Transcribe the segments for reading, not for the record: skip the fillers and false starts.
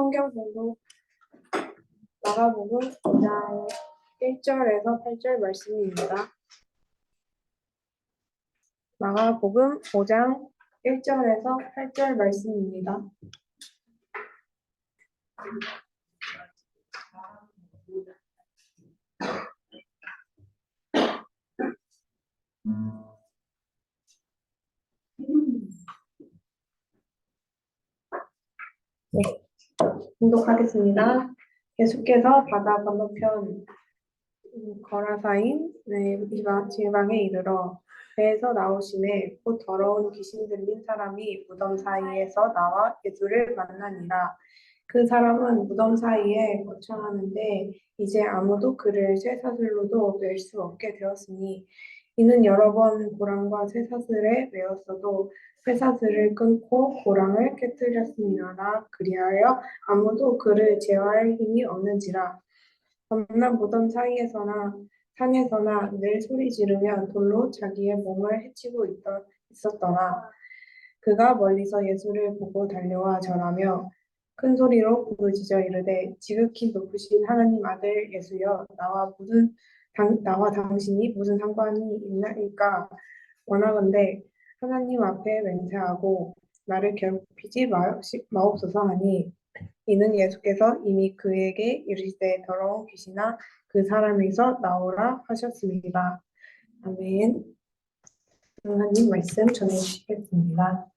성경 공부 마가복음 5장 1절에서 8절 말씀입니다. 마가복음 5장 1절에서 8절 말씀입니다. 네, 봉독하겠습니다. 예수께서 바다 건너편 거라사인 지방에 이르러 배에서 나오심에 곧 더러운 귀신 들린 사람이 무덤 사이에서 나와 예수를 만나니라. 그 사람은 무덤 사이에 거처하는데 이제 아무도 그를 쇠사슬로도 맬 수 없게 되었으니 이는 여러 번 고랑과 쇠사슬에 매었어도 쇠사슬을 끊고 고랑을 깨뜨렸음이라. 그리하여 아무도 그를 제어할 힘이 없는지라. 밤낮 무덤 사이에서나 산에서나 늘 소리 지르며 돌로 자기의 몸을 해치고 있었더라. 그가 멀리서 예수를 보고 달려와 절하며 큰 소리로 부르짖어 이르되 지극히 높으신 하나님 아들 예수여 나와 당신이 무슨 상관이 있나이까. 원하건대 하나님 앞에 맹세하고 나를 괴롭히지 마옵소서 하니 이는 예수께서 이미 그에게 이르시되 더러운 귀신아 그 사람에게서 나오라 하셨습니다. 아멘. 하나님 말씀 전해주시겠습니다.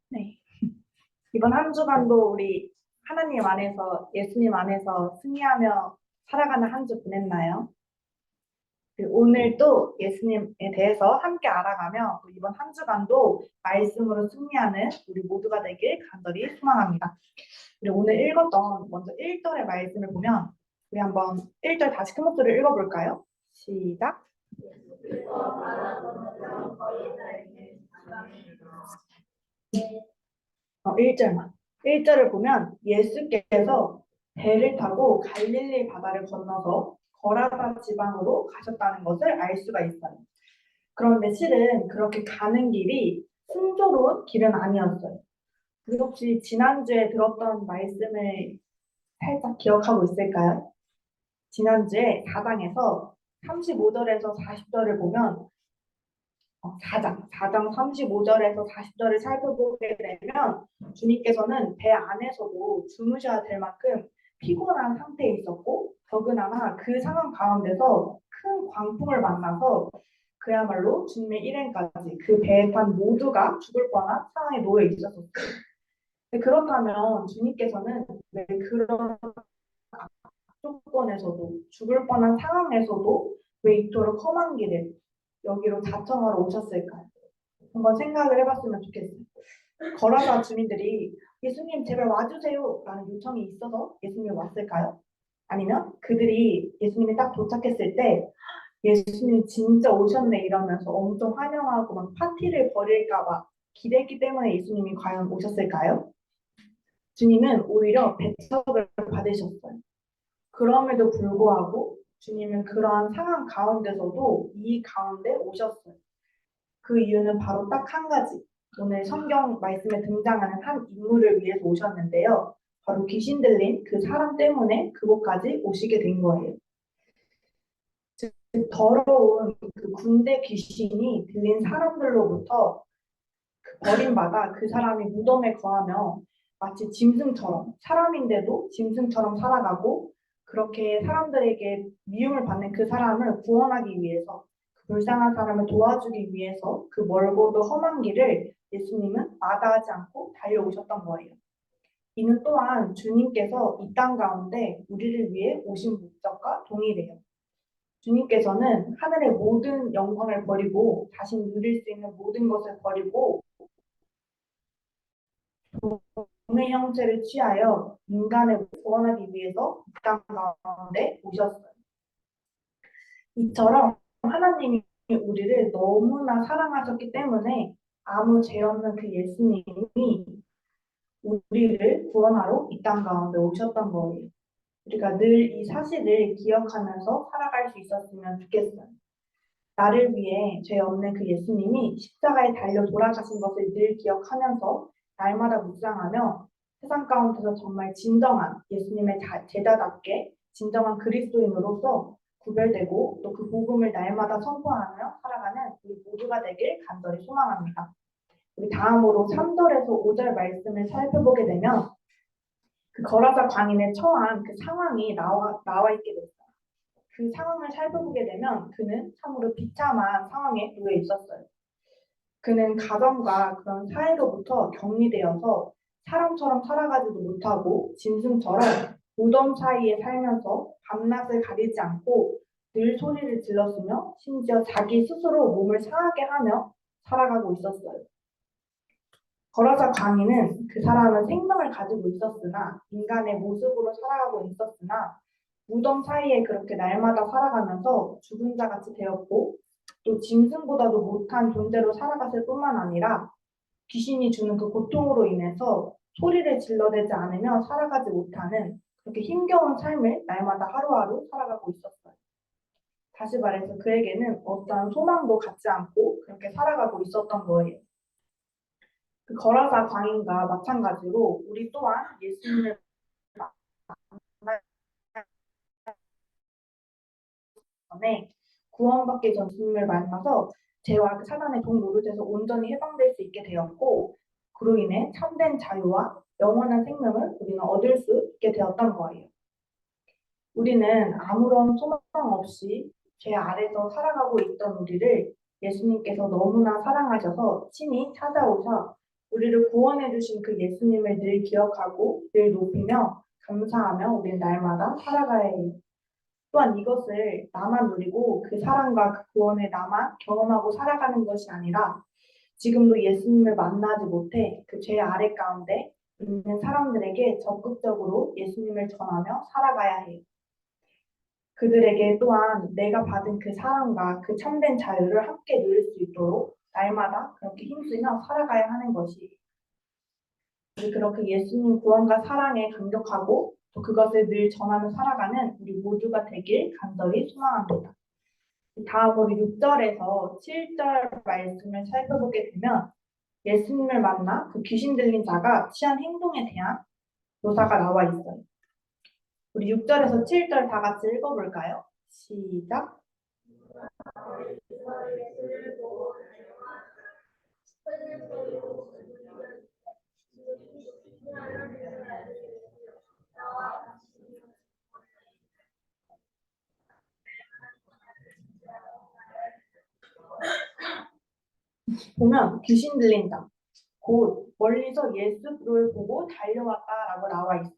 네. 이번 한 주간도 우리 하나님 안에서 예수님 안에서 승리하며 살아가는 한 주 보냈나요? 오늘도 예수님에 대해서 함께 알아가며 이번 한 주간도 말씀으로 승리하는 우리 모두가 되길 간절히 소망합니다. 우리 오늘 읽었던 먼저 1절의 말씀을 보면 우리 한번 1절 다시 큰 목소리로 읽어볼까요? 시작! 1절만. 1절을 보면 예수께서 배를 타고 갈릴리 바다를 건너서 거라사 지방으로 가셨다는 것을 알 수가 있어요. 그런데 실은 그렇게 가는 길이 순조로운 길은 아니었어요. 우리 혹시 지난주에 들었던 말씀을 살짝 기억하고 있을까요? 지난주에 4장에서 35절에서 40절을 보면 4장 35절에서 40절을 살펴보게 되면 주님께서는 배 안에서도 주무셔야 될 만큼 피곤한 상태에 있었고 더구나 그 상황 가운데서 큰 광풍을 만나서 그야말로 주님의 일행까지 그 배에 탄 모두가 죽을 뻔한 상황에 놓여 있었어요. 그렇다면 주님께서는 왜 그런 조건에서도 죽을 뻔한 상황에서도 왜 이토록 험한 길을 여기로 자청하러 오셨을까요? 한번 생각을 해봤으면 좋겠어요. 거라사 주민들이 예수님 제발 와주세요 라는 요청이 있어서 예수님이 왔을까요? 아니면 그들이 예수님이 딱 도착했을 때 예수님 진짜 오셨네 이러면서 엄청 환영하고 막 파티를 벌일까봐 기대했기 때문에 예수님이 과연 오셨을까요? 주님은 오히려 배척을 받으셨어요. 그럼에도 불구하고 주님은 그러한 상황 가운데서도 이 가운데 오셨어요. 그 이유는 바로 딱 한 가지. 오늘 성경 말씀에 등장하는 한 인물을 위해서 오셨는데요. 바로 귀신 들린 그 사람 때문에 그곳까지 오시게 된 거예요. 즉 더러운 그 군대 귀신이 들린 사람들로부터 그 버림받아 그 사람이 무덤에 거하며 마치 짐승처럼 사람인데도 짐승처럼 살아가고 그렇게 사람들에게 미움을 받는 그 사람을 구원하기 위해서 그 불쌍한 사람을 도와주기 위해서 그 멀고도 험한 길을 예수님은 마다하지 않고 달려오셨던 거예요. 이는 또한 주님께서 이 땅 가운데 우리를 위해 오신 목적과 동일해요. 주님께서는 하늘의 모든 영광을 버리고 자신 누릴 수 있는 모든 것을 버리고 종의 형체를 취하여 인간을 구원하기 위해서 이 땅 가운데 오셨어요. 이처럼 하나님이 우리를 너무나 사랑하셨기 때문에 아무 죄 없는 그 예수님이 우리를 구원하러 이 땅 가운데 오셨던 거예요. 우리가 늘 이 사실을 기억하면서 살아갈 수 있었으면 좋겠어요. 나를 위해 죄 없는 그 예수님이 십자가에 달려 돌아가신 것을 늘 기억하면서 날마다 묵상하며 세상 가운데서 정말 진정한 예수님의 제자답게 진정한 그리스도인으로서 구별되고 또 그 복음을 날마다 선포하며 살아가는 우리 모두가 되길 간절히 소망합니다. 우리 다음으로 3절에서 5절 말씀을 살펴보게 되면 그 거라사 광인에 처한 그 상황이 나와 있게 됐어요. 그 상황을 살펴보게 되면 그는 참으로 비참한 상황에 놓여 있었어요. 그는 가정과 그런 사회로부터 격리되어서 사람처럼 살아가지도 못하고 짐승처럼 무덤 사이에 살면서 밤낮을 가리지 않고 늘 소리를 질렀으며 심지어 자기 스스로 몸을 상하게 하며 살아가고 있었어요. 거라사 광인은 그 사람은 생명을 가지고 있었으나 인간의 모습으로 살아가고 있었으나 무덤 사이에 그렇게 날마다 살아가면서 죽은 자 같이 되었고 또 짐승보다도 못한 존재로 살아갔을 뿐만 아니라 귀신이 주는 그 고통으로 인해서 소리를 질러대지 않으며 살아가지 못하는 그렇게 힘겨운 삶을 날마다 하루하루 살아가고 있었어요. 다시 말해서 그에게는 어떠한 소망도 갖지 않고 그렇게 살아가고 있었던 거예요. 그 거라사 광인과 마찬가지로 우리 또한 예수님을 만나기 전에 구원받기 전 예수님을 만나서 죄와 그 사단의 동노릇에서 온전히 해방될 수 있게 되었고 그로 인해 참된 자유와 영원한 생명을 우리는 얻을 수 있게 되었던 거예요. 우리는 아무런 소망 없이 죄 아래서 살아가고 있던 우리를 예수님께서 너무나 사랑하셔서 친히 찾아오셔 우리를 구원해 주신 그 예수님을 늘 기억하고 늘 높이며 감사하며 우리는 날마다 살아가야 해요. 또한 이것을 나만 누리고 그 사랑과 그 구원을 나만 경험하고 살아가는 것이 아니라 지금도 예수님을 만나지 못해 그 죄 아래 가운데 있는 사람들에게 적극적으로 예수님을 전하며 살아가야 해요. 그들에게 또한 내가 받은 그 사랑과 그 참된 자유를 함께 누릴 수 있도록 날마다 그렇게 힘쓰며 살아가야 하는 것이 우리 그렇게 예수님 구원과 사랑에 감격하고 또 그것을 늘 전하며 살아가는 우리 모두가 되길 간절히 소망합니다. 다음으로 6절에서 7절 말씀을 살펴보게 되면 예수님을 만나 그 귀신 들린 자가 취한 행동에 대한 묘사가 나와 있어요. 우리 6절에서 7절 다 같이 읽어볼까요? 시작. 보면 귀신 들린 자, 곧 멀리서 예수를 보고 달려왔다라고 나와 있어요.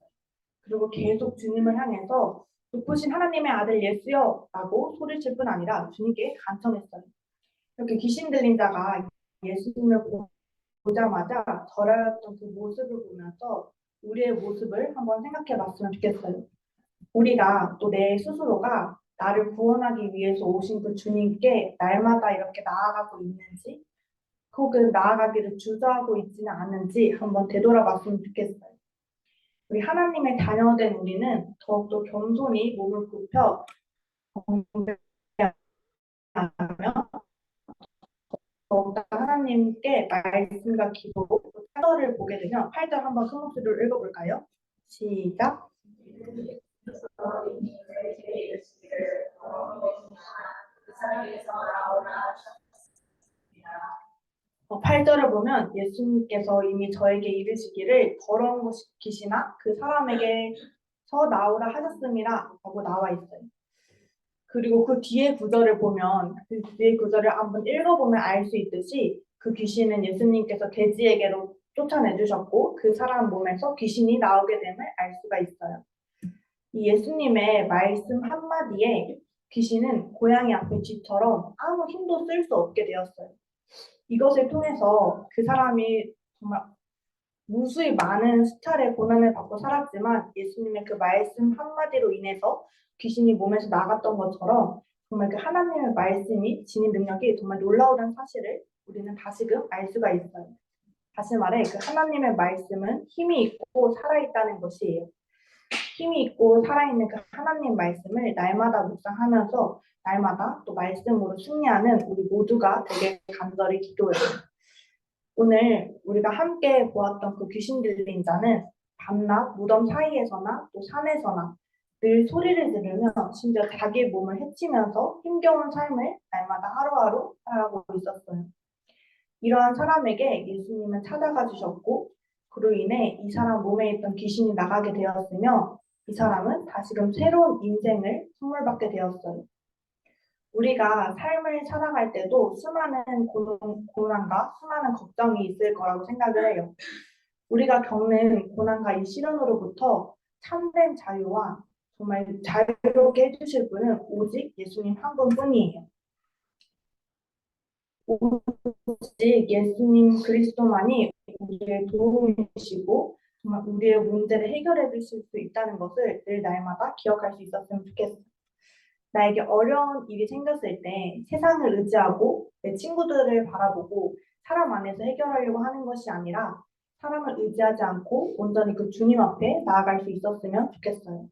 그리고 계속 주님을 향해서 높으신 하나님의 아들 예수여 라고 소리칠 뿐 아니라 주님께 간청했어요. 이렇게 귀신 들린 자가 예수님을 보자마자 절하였던 그 모습을 보면서 우리의 모습을 한번 생각해 봤으면 좋겠어요. 우리가 또 내 스스로가 나를 구원하기 위해서 오신 그 주님께 날마다 이렇게 나아가고 있는지 혹은 나아가기를 주저하고 있지는 않은지 한번 되돌아봤으면 좋겠어요. 우리 하나님의 자녀된 우리는 더욱더 겸손히 몸을 굽혀 경배하며 더욱더 하나님께 말씀과 기도로 8절을 보게 되면 8절 한번 큰 목소리로 읽어볼까요? 시작. 8절을 보면 예수님께서 이미 저에게 이르시기를 더러운 귀신아 그 사람에게서 나오라 하셨음이라 라고 나와 있어요. 그리고 그 뒤에 구절을 보면 그 뒤에 구절을 한번 읽어보면 알 수 있듯이 그 귀신은 예수님께서 돼지에게로 쫓아내주셨고 그 사람 몸에서 귀신이 나오게 됨을 알 수가 있어요. 이 예수님의 말씀 한마디에 귀신은 고양이 앞에 쥐처럼 아무 힘도 쓸 수 없게 되었어요. 이것을 통해서 그 사람이 정말 무수히 많은 수차례 고난을 받고 살았지만 예수님의 그 말씀 한마디로 인해서 귀신이 몸에서 나갔던 것처럼 정말 그 하나님의 말씀이 지닌 능력이 정말 놀라우다는 사실을 우리는 다시금 알 수가 있어요. 다시 말해 그 하나님의 말씀은 힘이 있고 살아있다는 것이에요. 힘이 있고 살아있는 그 하나님 말씀을 날마다 묵상하면서 날마다 또 말씀으로 승리하는 우리 모두가 되게 간절히 기도해요. 오늘 우리가 함께 보았던 그 귀신 들린 자는 밤낮 무덤 사이에서나 또 산에서나 늘 소리를 지르며 심지어 자기 몸을 해치면서 힘겨운 삶을 날마다 하루하루 살아가고 있었어요. 이러한 사람에게 예수님은 찾아가 주셨고 그로 인해 이 사람 몸에 있던 귀신이 나가게 되었으며 이 사람은 다시금 새로운 인생을 선물받게 되었어요. 우리가 삶을 살아갈 때도 수많은 고난과 수많은 걱정이 있을 거라고 생각을 해요. 우리가 겪는 고난과 이 시련으로부터 참된 자유와 정말 자유롭게 해주실 분은 오직 예수님 한 분뿐이에요. 오직 예수님 그리스도만이 우리의 도움이시고 정말 우리의 문제를 해결해 주실 수 있다는 것을 늘 날마다 기억할 수 있었으면 좋겠어요. 나에게 어려운 일이 생겼을 때 세상을 의지하고 내 친구들을 바라보고 사람 안에서 해결하려고 하는 것이 아니라 사람을 의지하지 않고 온전히 그 주님 앞에 나아갈 수 있었으면 좋겠어요.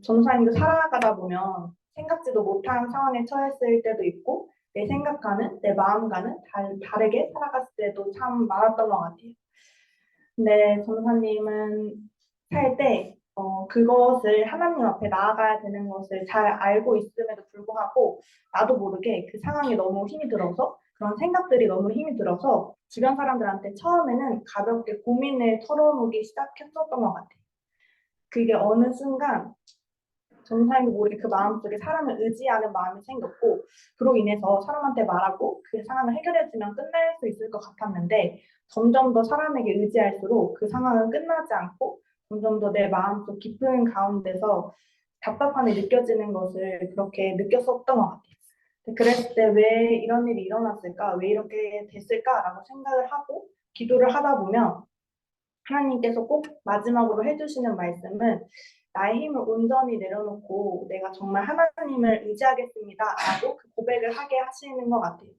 전도사님도 살아가다 보면 생각지도 못한 상황에 처했을 때도 있고 내 생각과는 내 마음과는 다르게 살아갔을 때도 참 많았던 것 같아요. 근데 전도사님은 살 때 그것을 하나님 앞에 나아가야 되는 것을 잘 알고 있음에도 불구하고 나도 모르게 그 상황이 너무 힘이 들어서 그런 생각들이 너무 힘이 들어서 주변 사람들한테 처음에는 가볍게 고민을 털어놓기 시작했었던 것 같아요. 그게 어느 순간 전사님도 모르게 그 마음속에 사람을 의지하는 마음이 생겼고 그로 인해서 사람한테 말하고 그 상황을 해결해주면 끝날 수 있을 것 같았는데 점점 더 사람에게 의지할수록 그 상황은 끝나지 않고 점점 더 내 마음속 깊은 가운데서 답답함이 느껴지는 것을 그렇게 느꼈었던 것 같아요. 그랬을 때 왜 이런 일이 일어났을까? 왜 이렇게 됐을까라고 생각을 하고 기도를 하다 보면 하나님께서 꼭 마지막으로 해주시는 말씀은 나의 힘을 온전히 내려놓고 내가 정말 하나님을 의지하겠습니다 라고 그 고백을 하게 하시는 것 같아요.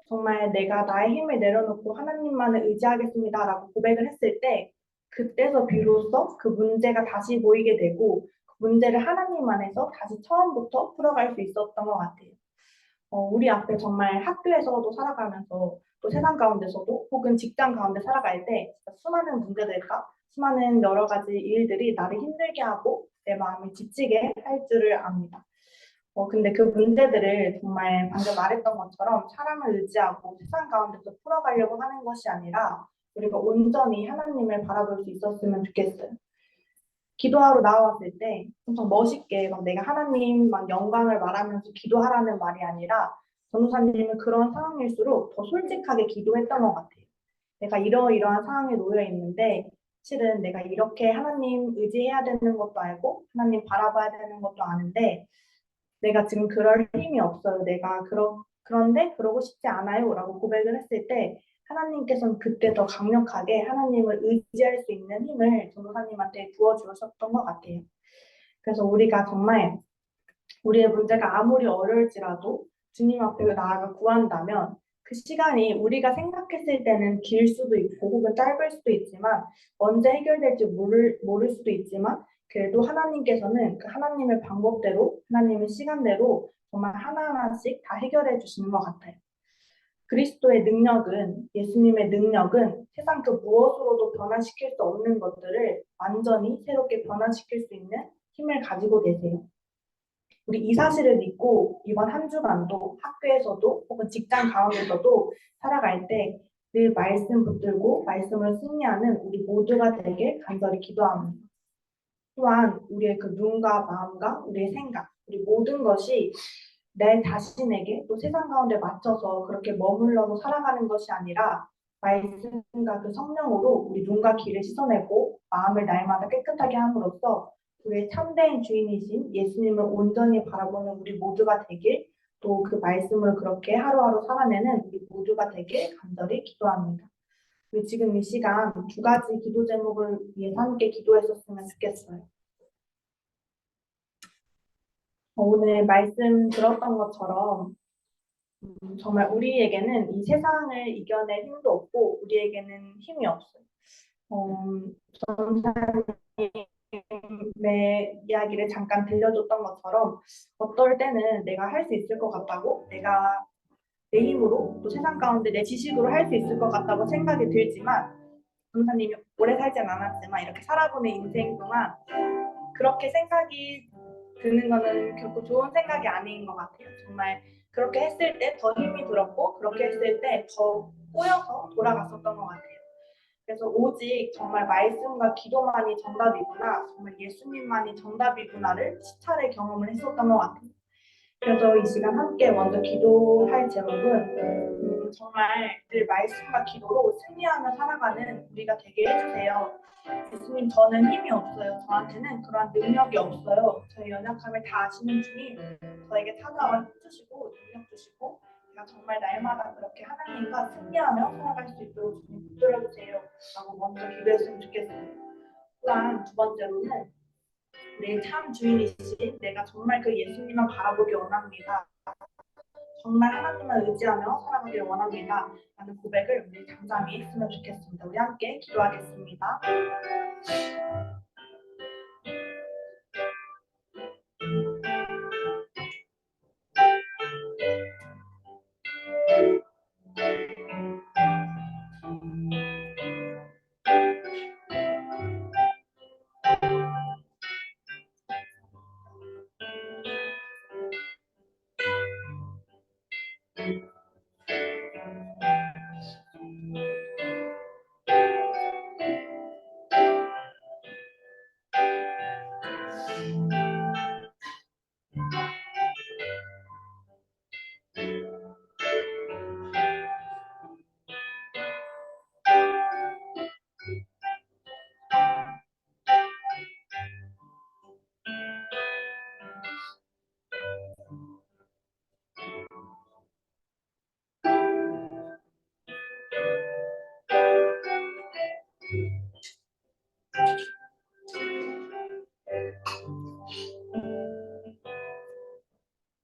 정말 내가 나의 힘을 내려놓고 하나님만을 의지하겠습니다 라고 고백을 했을 때 그때서 비로소 그 문제가 다시 보이게 되고 그 문제를 하나님 안에서 다시 처음부터 풀어갈 수 있었던 것 같아요. 우리 앞에 정말 학교에서도 살아가면서 또 세상 가운데서도 혹은 직장 가운데 살아갈 때 수많은 문제들과 수많은 여러 가지 일들이 나를 힘들게 하고 내 마음이 지치게 할 줄을 압니다. 근데 그 문제들을 정말 방금 말했던 것처럼 사람을 의지하고 세상 가운데서 풀어가려고 하는 것이 아니라 우리가 온전히 하나님을 바라볼 수 있었으면 좋겠어요. 기도하러 나왔을 때 엄청 멋있게 막 내가 하나님만 영광을 말하면서 기도하라는 말이 아니라 전도사님은 그런 상황일수록 더 솔직하게 기도했던 것 같아요. 내가 이러이러한 상황에 놓여 있는데 실은 내가 이렇게 하나님 의지해야 되는 것도 알고 하나님 바라봐야 되는 것도 아는데 내가 지금 그럴 힘이 없어요. 내가 그런데 그러고 싶지 않아요. 라고 고백을 했을 때 하나님께서는 그때 더 강력하게 하나님을 의지할 수 있는 힘을 전도사님한테 부어주셨던 것 같아요. 그래서 우리가 정말 우리의 문제가 아무리 어려울지라도 주님 앞에 나아가 구한다면 그 시간이 우리가 생각했을 때는 길 수도 있고 혹은 짧을 수도 있지만 언제 해결될지 모를 수도 있지만 그래도 하나님께서는 그 하나님의 방법대로 하나님의 시간대로 정말 하나하나씩 다 해결해 주시는 것 같아요. 그리스도의 능력은 예수님의 능력은 세상 그 무엇으로도 변화시킬 수 없는 것들을 완전히 새롭게 변화시킬 수 있는 힘을 가지고 계세요. 우리 이 사실을 믿고 이번 한 주간도 학교에서도 혹은 직장 가운데서도 살아갈 때 늘 말씀 붙들고 말씀을 승리하는 우리 모두가 되길 간절히 기도합니다. 또한 우리의 그 눈과 마음과 우리의 생각, 우리 모든 것이 내 자신에게 또 세상 가운데 맞춰서 그렇게 머물러서 살아가는 것이 아니라 말씀과 그 성령으로 우리 눈과 귀를 씻어내고 마음을 날마다 깨끗하게 함으로써 우리의 참된 주인이신 예수님을 온전히 바라보는 우리 모두가 되길 또 그 말씀으로 그렇게 하루하루 살아내는 우리 모두가 되길 간절히 기도합니다. 우리 지금 이 시간 두 가지 기도 제목을 위해서 함께 기도했었으면 좋겠어요. 오늘 말씀 들었던 것처럼 정말 우리에게는 이 세상을 이겨낼 힘도 없고 우리에게는 힘이 없어요. 전사님의 이야기를 잠깐 들려줬던 것처럼 어떨 때는 내가 할 수 있을 것 같다고 내가 내 힘으로 또 세상 가운데 내 지식으로 할 수 있을 것 같다고 생각이 들지만 전사님이 오래 살진 않았지만 이렇게 살아보는 인생 동안 그렇게 생각이 드는 거는 결코 좋은 생각이 아닌 것 같아요. 정말 그렇게 했을 때 더 힘이 들었고 그렇게 했을 때 더 꼬여서 돌아갔었던 것 같아요. 그래서 오직 정말 말씀과 기도만이 정답이구나, 정말 예수님만이 정답이구나를 시차례 경험을 했었던 것 같아요. 그래서 이 시간 함께 먼저 기도할 제목은 정말 늘 말씀과 기도로 승리하며 살아가는 우리가 되게 해주세요. 예수님, 저는 힘이 없어요. 저한테는 그런 능력이 없어요. 저의 연약함을 다 아시는 주님, 저에게 찾아와 주시고 능력 주시고 제가 정말 날마다 그렇게 하나님과 승리하며 살아갈 수 있도록 주님 붙들어주세요 라고 먼저 기도했으면 좋겠어요. 또한 두 번째로는 내 참 주인이신 내가 정말 그 예수님만 바라보기 원합니다. 정말 하나님만 의지하며 살아가길 원합니다. 라는 고백을 우리 당장에 했으면 좋겠습니다. 우리 함께 기도하겠습니다.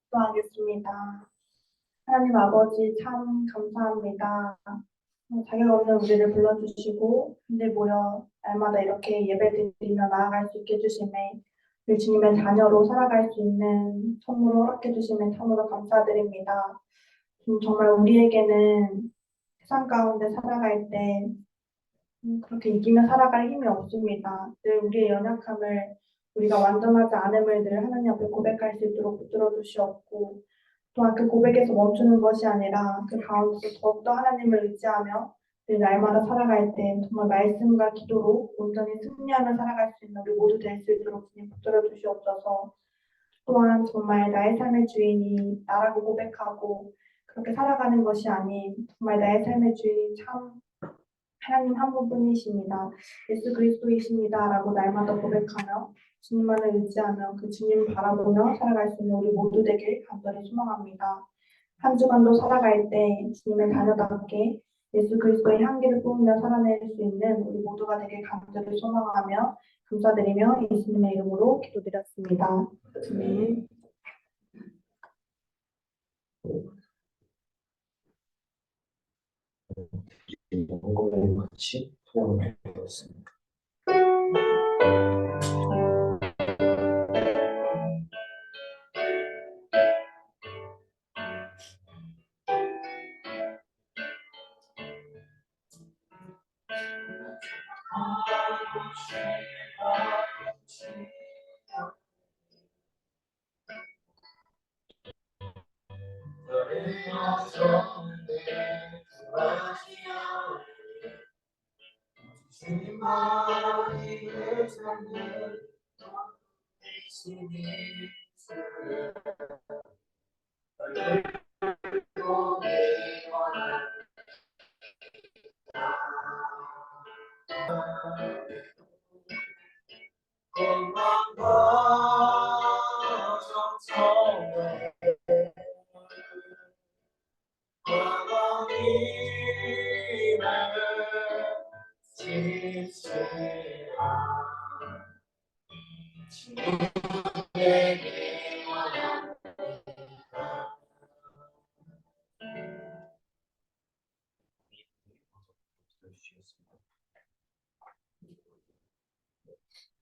기도하겠습니다. 하나님 아버지 참 감사합니다. 자격 없는 우리를 불러주시고 군대 모여 날마다 이렇게 예배드리며 나아갈 수 있게 해주심에 우리 주님의 자녀로 살아갈 수 있는 선물을 허락해 주심에 참으로 감사드립니다. 정말 우리에게는 세상 가운데 살아갈 때 그렇게 이기며 살아갈 힘이 없습니다. 늘 우리의 연약함을 우리가 완전하지 않음을 늘 하나님 앞에 고백할 수 있도록 붙들어 주시옵고 또한 그 고백에서 멈추는 것이 아니라 그 가운데서 더욱더 하나님을 의지하며 늘 날마다 살아갈 때 정말 말씀과 기도로 온전히 승리하며 살아갈 수 있는 우리 모두 될 수 있도록 주님 붙들어 주시옵소서. 또한 정말 나의 삶의 주인이 나라고 고백하고 그렇게 살아가는 것이 아닌 정말 나의 삶의 주인이 참 하나님 한 분뿐이십니다. 예수 그리스도이십니다라고 날마다 고백하며 주님만을 의지하며 그 주님을 바라보며 살아갈 수 있는 우리 모두 되길 간절히 소망합니다. 한 주간도 살아갈 때 주님의 자녀답게 예수 그리스도의 향기를 뿜으며 살아낼 수 있는 우리 모두가 되길 간절히 소망하며 감사드리며 예수님의 이름으로 기도드렸습니다. 아멘. 원고를 같이 통역을 해보겠습니다.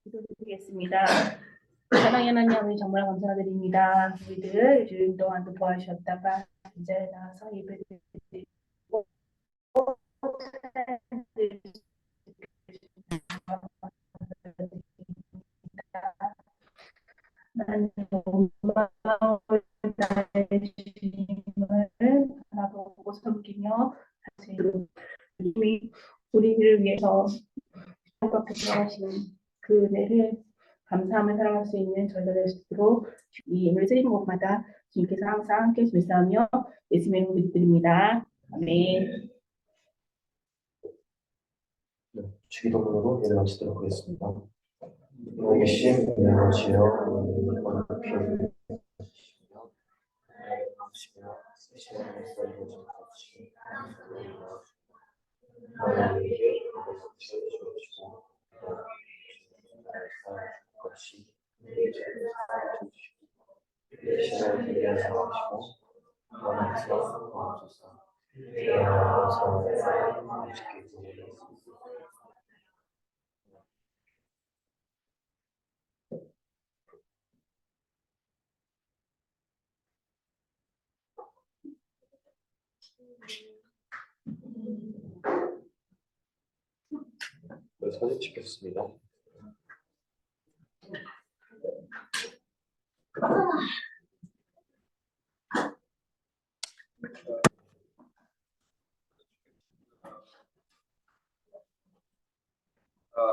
기도드리겠습니다. 사랑의 하나님 아버지 정말 감사드립니다. 우리들 주일 동안 또 도와주셨다가 이제 나와서 예배드리고 나는 고마운 나의 주님을 바라보고 섬기며 다시 주님이 우리를 위해서 똑같이 들어가시는 그 은혜를 감사하며 살아갈 수 있는 저희가 될 수 있도록 이 예물을 드리는 곳마다 주님께서 항상 함께 주시며 예수님의 이름으로 드립니다. 아멘. 네, 주기도문으로 예를 마치도록 하겠습니다. 너희 계신 은혜로지여 오늘 원하게 해주시며 하시며 쓰시는 말씀을 전하시고 하나님께 주시고 것이 시간을 되게 하시고 원하셔서 도와주소서. 대하여서 맛있게 드리겠습니다. 네, 사진 찍겠습니다.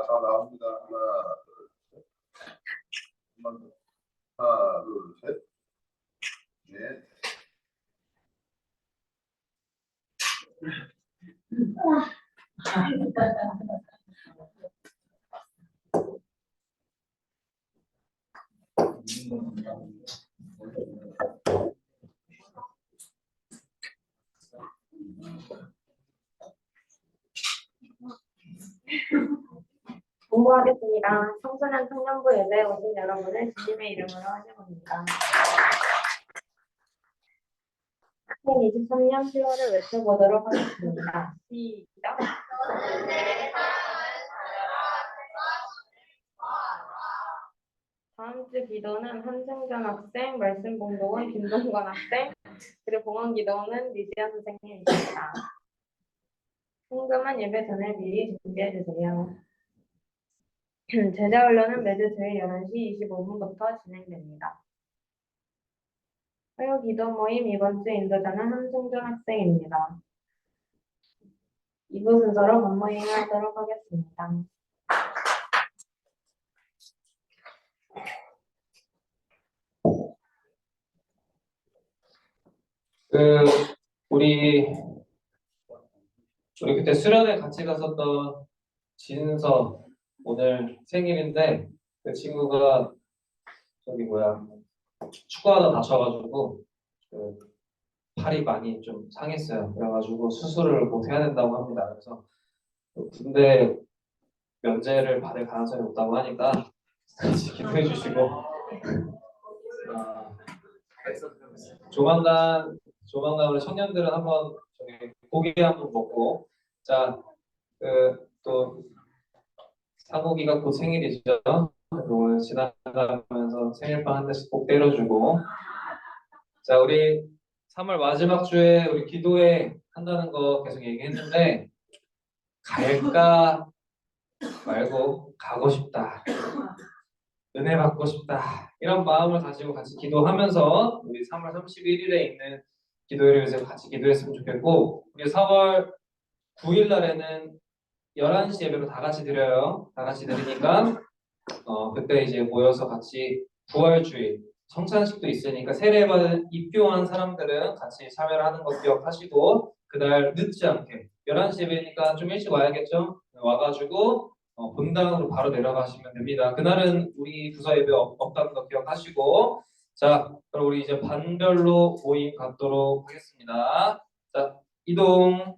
다 나옵니다. 하나, 둘, 셋. 한번 더. 하나, 둘, 셋. 넷. 공부하겠습니다. 청소년 청년부 예배에 오신 여러분을 주님의 이름으로 환영합니다. 2023년 10월을 외쳐보도록 하겠습니다. 시작! 다음 주 기도는 한승전 학생, 말씀 봉독은 김동건 학생, 그리고 봉헌 기도는 리지아 선생님입니다. 헌금은 예배 전에 미리 준비해 주세요. 제자 훈련은 매주 주일 11시 25분부터 진행됩니다. 화요 기도 모임 이번 주 인도자는 한승준 학생입니다. 2부 순서로 본모임을 하도록 하겠습니다. 우리 그때 수련회 같이 갔었던 진서 오늘 생일인데 그 친구가 축구하다 다쳐가지고 그 팔이 많이 좀 상했어요. 그래가지고 수술을 곧 해야 된다고 합니다. 그래서 군대 면제를 받을 가능성이 높다고 하니까 같이 기도해 주시고 조만간 우리 청년들은 한번 고기 한번 먹고 또 상욱이가 곧 생일이죠. 오늘 지나가면서 생일빵 한 대씩 꼭 때려주고 우리 3월 마지막 주에 우리 기도회 한다는 거 계속 얘기했는데 갈까 말고 가고 싶다, 은혜 받고 싶다 이런 마음을 가지고 같이 기도하면서 우리 3월 31일에 있는 기도회를 위해서 같이 기도했으면 좋겠고 우리 4월 9일 날에는 11시 예배로 다 같이 드려요. 다 같이 드리니까 그때 이제 모여서 같이 부활주일 성찬식도 있으니까 세례받은 입교한 사람들은 같이 참여를 하는 거 기억하시고 그날 늦지 않게 11시 예배니까 좀 일찍 와야겠죠? 와가지고 본당으로 바로 내려가시면 됩니다. 그날은 우리 부서 예배 없다는 거 기억하시고 그럼 우리 이제 반별로 모임 갖도록 하겠습니다. 이동.